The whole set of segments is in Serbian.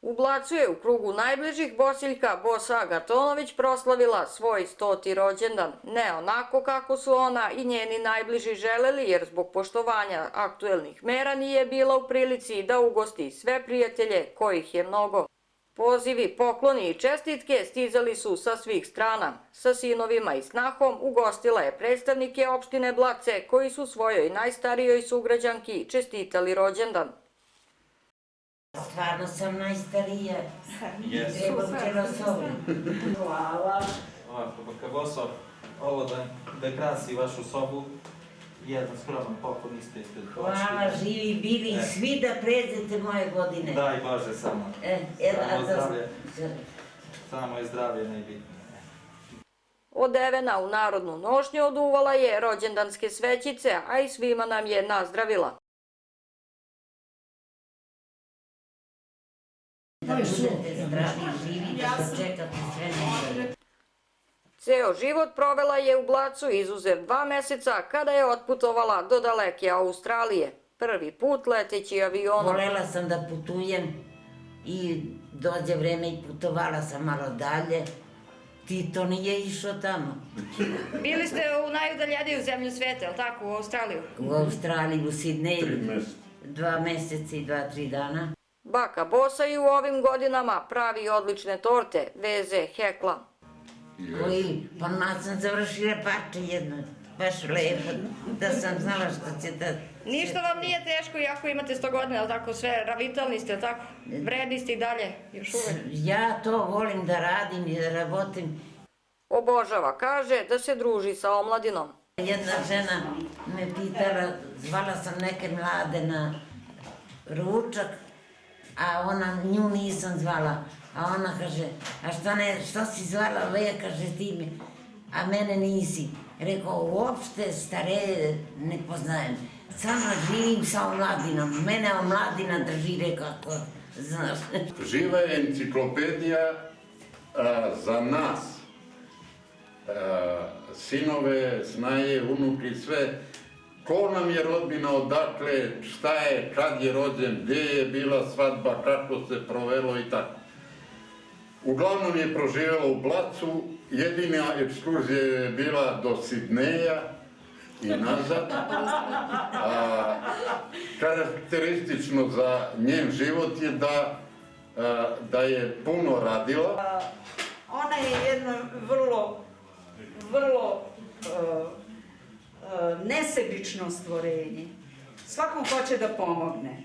U Blacu je u krugu najbližih Bosiljka Bosa Agatonović proslavila svoj 100. rođendan. Ne onako kako su ona i njeni najbliži želeli, jer zbog poštovanja aktuelnih mera nije bila u prilici da ugosti sve prijatelje, kojih je mnogo. Pozivi, pokloni i čestitke stizali su sa svih strana. Sa sinovima i snahom ugostila je predstavnike opštine Blace, koji su svojoj najstarijoj sugrađanki čestitali rođendan. Stvarno sam najstarija. Super. Hvala. Ovako, baka Boso, ovo da krasi vašu sobu, jedan skroman poklon isto ispred koške. Hvala, živi bili svi da pređete moje godine. Daj Bože samo. Samo zdravlje. Samo je zdravlje najbitnije. Odevena u narodnu nošnju oduvala je rođendanske svećice, a i svima nam je nazdravila. Da budete zdravi, živi, da dočekate sve najbolje. Ceo život provela je u Blacu, izuzev 2 meseca kada je otputovala do daleke Australije. Prvi put leteći avionom. Volela sam da putujem i dođe vreme i putovala sam malo dalje. Tito nije išao tamo. Bili ste u najudaljeniju zemlju sveta, je li tako, u Australiju? U Australiji, u Sidneju. 2 meseca i 2-3 dana. Baka Bosa i u ovim godinama pravi odlične torte, veze, hekla. Koji, pa ma sam završila parče jedno, baš lepo, da sam znala što će da... Ništa vam nije teško, iako imate 100 godina, je li tako, sve ravitalni ste, je li tako? Vredni ste i dalje, još uvek. Ja to volim da radim i da rabotim. Obožava, kaže, da se druži sa omladinom. Jedna žena me pitala, zvala sam neke mlade na ručak, a nju nisam zvala. A ona kaže, a što si zvala ove, kaže ti me, a mene nisi. Rekao, uopšte stare ne poznajem, samo živim sa omladinom, mene omladina drži, rekao, znaš. Živa je enciklopedija za nas, sinove, snaje, unuke i sve. Ko nam je rodbina, odakle, šta je, kad je rođen, gdje je bila svadba, kako se provelo i tako. Uglavnom je proživjela u Blacu, jedina ekskurzija je bila do Sidneja i nazad. Karakteristično za njen život je da je puno radila. Ona je jedno vrlo nesebično stvorenje. Svakom hoće da pomogne.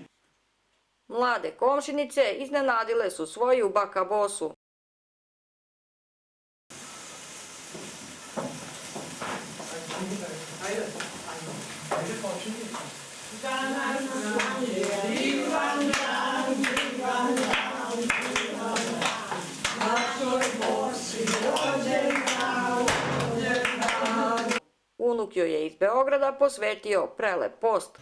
Mlade komšinice iznenadile su svoju baka Bosu. Unuk joj je iz Beograda posvetio prelep post.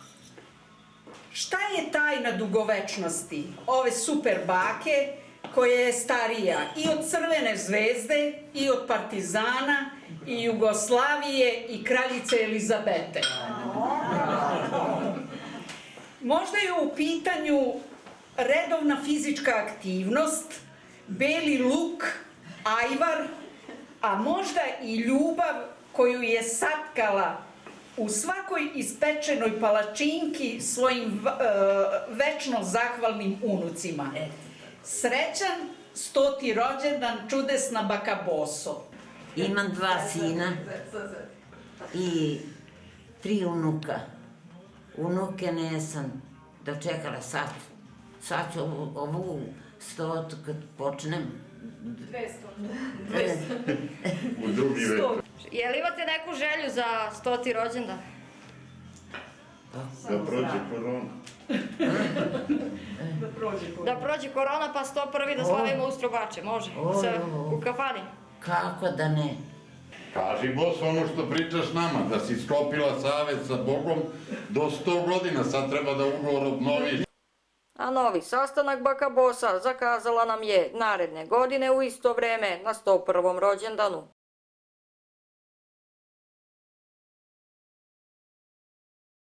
Šta je tajna dugovečnosti ove super bake koja je starija i od Crvene zvezde, i od Partizana, i Jugoslavije, i kraljice Elizabete? Možda je u pitanju redovna fizička aktivnost, beli luk, ajvar, a možda i ljubav koju je satkala u svakoj ispečenoj palačinki svojim večno zahvalnim unucima. Srećan 100. rođendan, čudesna baka Boso. Imam 2 sina i 3 unuka. Unuke nisam dočekala sad. Sad ću ovu 100 kad počnem. 200. U drugi vek. Je li imate neku želju za 100. rođendan? Da prođe korona. Da prođe korona pa 101. da slavimo u Strobače, može? U kafani? Kako da ne? Kaži Boso ono što pričaš nama, da si sklopila savez sa Bogom do 100 godina, sad treba da ugovor obnoviš. A novi sastanak baka Bosa zakazala nam je naredne godine u isto vreme na 101. rođendanu.